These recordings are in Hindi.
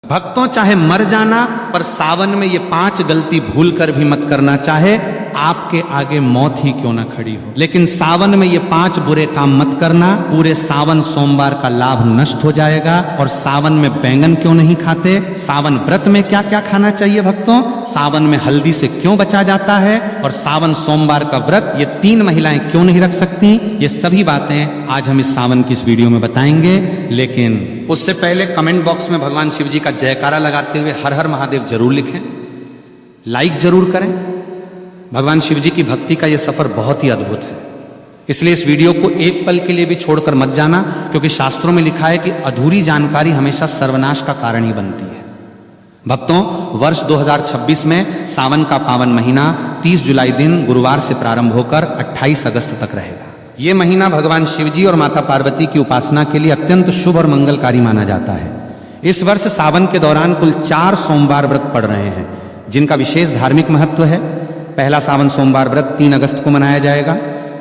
भक्तों, चाहे मर जाना, पर सावन में ये 5 गलती भूल कर भी मत करना। चाहे आपके आगे मौत ही क्यों ना खड़ी हो, लेकिन सावन में ये 5 बुरे काम मत करना। पूरे सावन सोमवार का लाभ नष्ट हो जाएगा। और सावन में बैंगन क्यों नहीं खाते? सावन व्रत में क्या क्या खाना चाहिए भक्तों? सावन में हल्दी से क्यों बचा जाता है? और सावन सोमवार का व्रत ये 3 महिलाएं क्यों नहीं रख सकती? ये सभी बातें आज हम इस सावन की इस वीडियो में बताएंगे। लेकिन उससे पहले कमेंट बॉक्स में भगवान शिव जी का जयकारा लगाते हुए हर हर महादेव जरूर लिखें, लाइक जरूर करें। भगवान शिव जी की भक्ति का यह सफर बहुत ही अद्भुत है, इसलिए इस वीडियो को एक पल के लिए भी छोड़कर मत जाना, क्योंकि शास्त्रों में लिखा है कि अधूरी जानकारी हमेशा सर्वनाश का कारण ही बनती है। भक्तों, वर्ष 2026 में सावन का पावन महीना 30 जुलाई दिन गुरुवार से प्रारंभ होकर 28 अगस्त तक रहेगा। ये महीना भगवान शिव जी और माता पार्वती की उपासना के लिए अत्यंत शुभ और मंगलकारी माना जाता है। इस वर्ष सावन के दौरान कुल 4 सोमवार व्रत पड़ रहे हैं, जिनका विशेष धार्मिक महत्व है। पहला सावन सोमवार व्रत 3 अगस्त को मनाया जाएगा,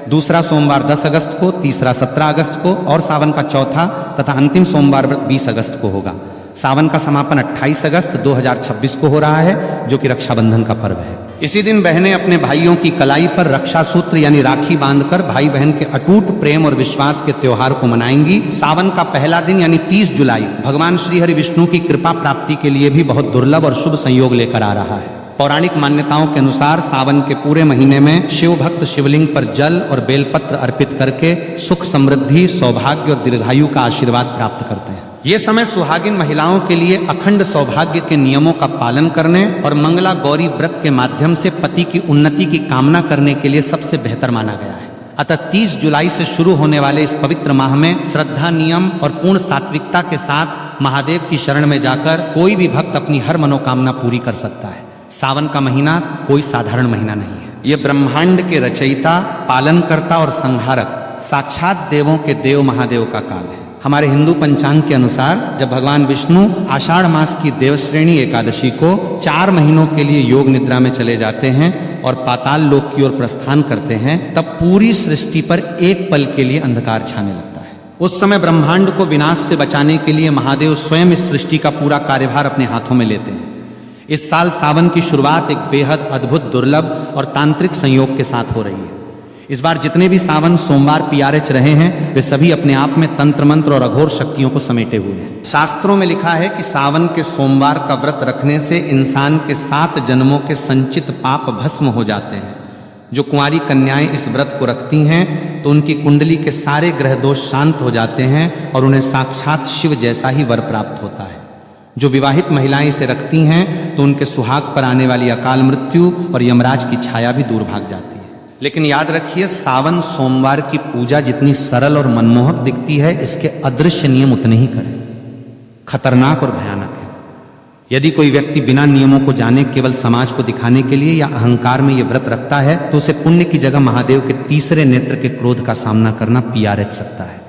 दूसरा सोमवार 10 अगस्त को, तीसरा 17 अगस्त को और सावन का चौथा तथा अंतिम सोमवार व्रत 20 अगस्त को होगा। सावन का समापन 28 अगस्त 2026 को हो रहा है, जो कि रक्षाबंधन का पर्व है। इसी दिन बहनें अपने भाइयों की कलाई पर रक्षा सूत्र यानी राखी बांधकर भाई बहन के अटूट प्रेम और विश्वास के त्योहार को मनाएंगी। सावन का पहला दिन यानी 30 जुलाई भगवान श्री हरि विष्णु की कृपा प्राप्ति के लिए भी बहुत दुर्लभ और शुभ संयोग लेकर आ रहा है। पौराणिक मान्यताओं के अनुसार सावन के पूरे महीने में शिव भक्त शिवलिंग पर जल और बेलपत्र अर्पित करके सुख, समृद्धि, सौभाग्य और दीर्घायु का आशीर्वाद प्राप्त करते हैं। ये समय सुहागिन महिलाओं के लिए अखंड सौभाग्य के नियमों का पालन करने और मंगला गौरी व्रत के माध्यम से पति की उन्नति की कामना करने के लिए सबसे बेहतर माना गया है। अतः 30 जुलाई से शुरू होने वाले इस पवित्र माह में श्रद्धा, नियम और पूर्ण सात्विकता के साथ महादेव की शरण में जाकर कोई भी भक्त अपनी हर मनोकामना पूरी कर सकता है। सावन का महीना कोई साधारण महीना नहीं है। ये ब्रह्मांड के रचयिता, पालनकर्ता और संहारक साक्षात देवों के देव महादेव का काल है। हमारे हिंदू पंचांग के अनुसार जब भगवान विष्णु आषाढ़ मास की देवश्रेणी एकादशी को 4 महीनों के लिए योग निद्रा में चले जाते हैं और पाताल लोक की ओर प्रस्थान करते हैं, तब पूरी सृष्टि पर एक पल के लिए अंधकार छाने लगता है। उस समय ब्रह्मांड को विनाश से बचाने के लिए महादेव स्वयं इस सृष्टि का पूरा कार्यभार अपने हाथों में लेते हैं। इस साल सावन की शुरुआत एक बेहद अद्भुत, दुर्लभ और तांत्रिक संयोग के साथ हो रही है। इस बार जितने भी सावन सोमवार PRH रहे हैं, वे सभी अपने आप में तंत्र मंत्र और अघोर शक्तियों को समेटे हुए हैं। शास्त्रों में लिखा है कि सावन के सोमवार का व्रत रखने से इंसान के 7 जन्मों के संचित पाप भस्म हो जाते हैं। जो कुंवारी कन्याएं इस व्रत को रखती हैं तो उनकी कुंडली के सारे ग्रह दोष शांत हो जाते हैं और उन्हें साक्षात शिव जैसा ही वर प्राप्त होता है। जो विवाहित महिलाएं इसे रखती हैं तो उनके सुहाग पर आने वाली अकाल मृत्यु और यमराज की छाया भी दूर भाग जाती है। लेकिन याद रखिए, सावन सोमवार की पूजा जितनी सरल और मनमोहक दिखती है, इसके अदृश्य नियम उतने ही करें खतरनाक और भयानक है। यदि कोई व्यक्ति बिना नियमों को जाने केवल समाज को दिखाने के लिए या अहंकार में यह व्रत रखता है, तो उसे पुण्य की जगह महादेव के तीसरे नेत्र के क्रोध का सामना करना PRH सकता है।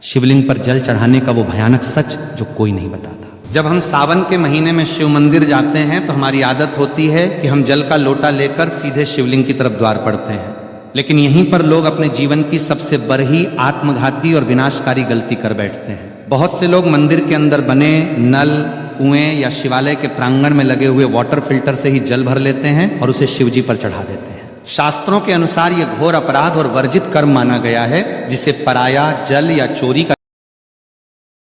शिवलिंग पर जल चढ़ाने का वो भयानक सच जो कोई नहीं बताता। जब हम सावन के महीने में शिव मंदिर जाते हैं तो हमारी आदत होती है कि हम जल का लोटा लेकर सीधे शिवलिंग की तरफ द्वार पड़ते हैं। लेकिन यहीं पर लोग अपने जीवन की सबसे बड़ी आत्मघाती और विनाशकारी गलती कर बैठते हैं। बहुत से लोग मंदिर के अंदर बने नल, कुएं या शिवालय के प्रांगण में लगे हुए वाटर फिल्टर से ही जल भर लेते हैं और उसे शिव जी पर चढ़ा देते हैं। शास्त्रों के अनुसार यह घोर अपराध और वर्जित कर्म माना गया है, जिसे पराया जल या चोरी का